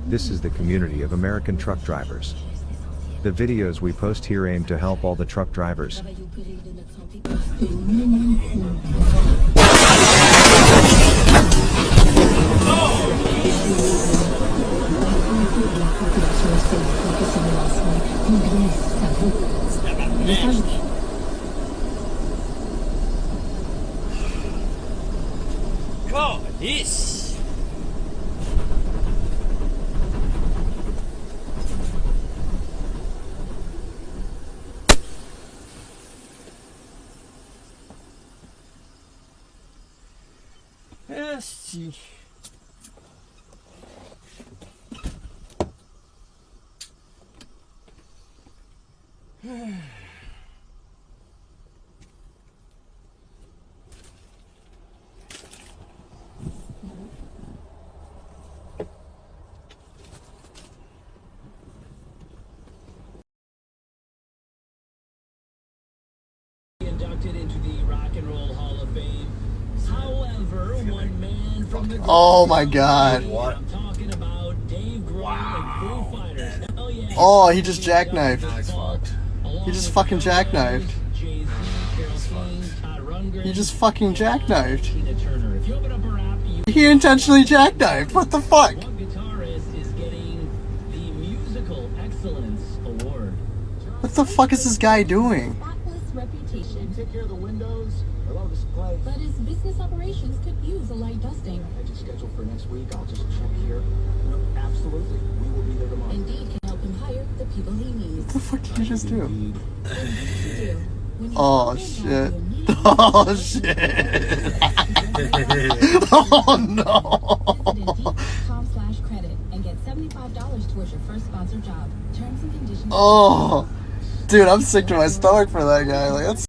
This is the community of American truck drivers. The videos we post here aim to help all the truck drivers. This. Esti. Inducted into the Rock and Roll Hall of Fame. However, one man from the Oh my God. What? I'm talking about Dave Grohl and Foo Fighters. Hell yeah. Oh, he just jackknifed. He just fucking jackknifed. He just fucking jackknifed. He intentionally jackknifed. What the fuck? One guitarist is getting the Musical Excellence Award. What the fuck is this guy doing? Spotless reputation, Take care of the windows. Hello, this is Clay. but his business operations could use a light dusting. I just scheduled for next week. I'll just check here. No, absolutely. We will be there tomorrow. Indeed can help him hire the people he needs. What the fuck did you just do? Indeed to do. When you Oh find out shit. you'll need Oh shit. Oh no. Visit Indeed.com/credit and get $75 towards your first sponsored job. Terms and conditions. Oh. Dude, I'm sick to my stomach for that guy. Like, that's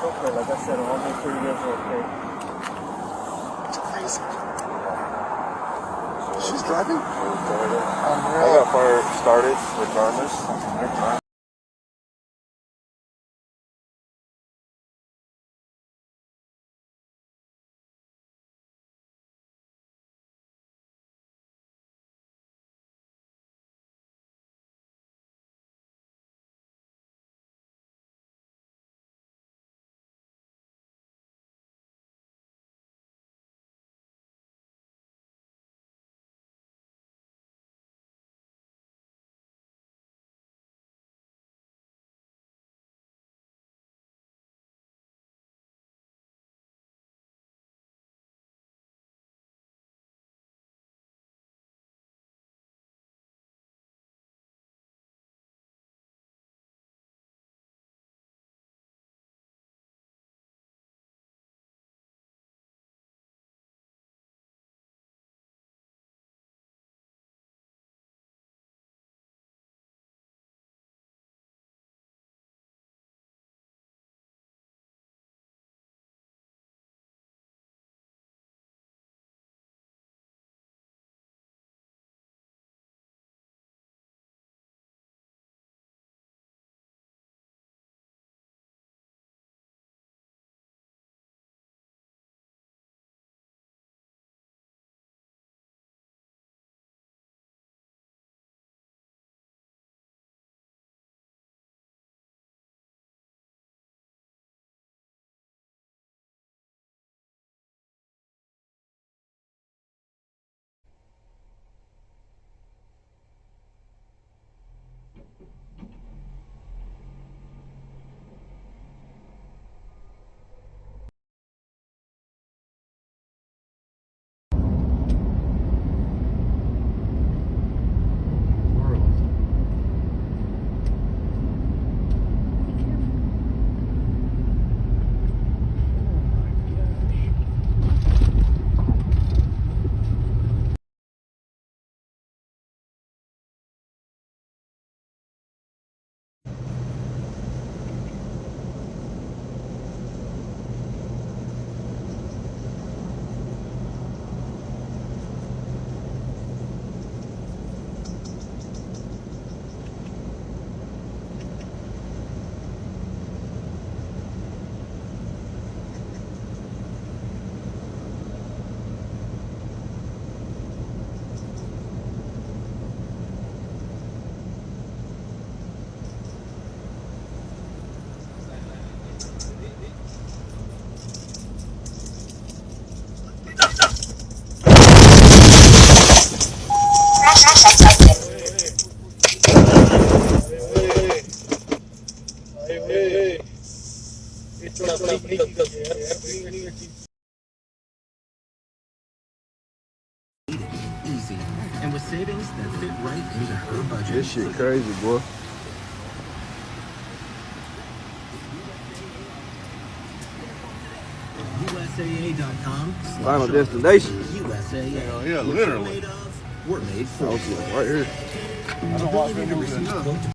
Okay, like I said, I'll make sure you guys are okay. It's crazy. She's driving? I got fire started regardless. Easy. And with savings that fit right into her budget. This shit crazy, boy. USAA.com. Final destination. USAA. Yeah, literally. We're made for. Right here. Ability to receive quote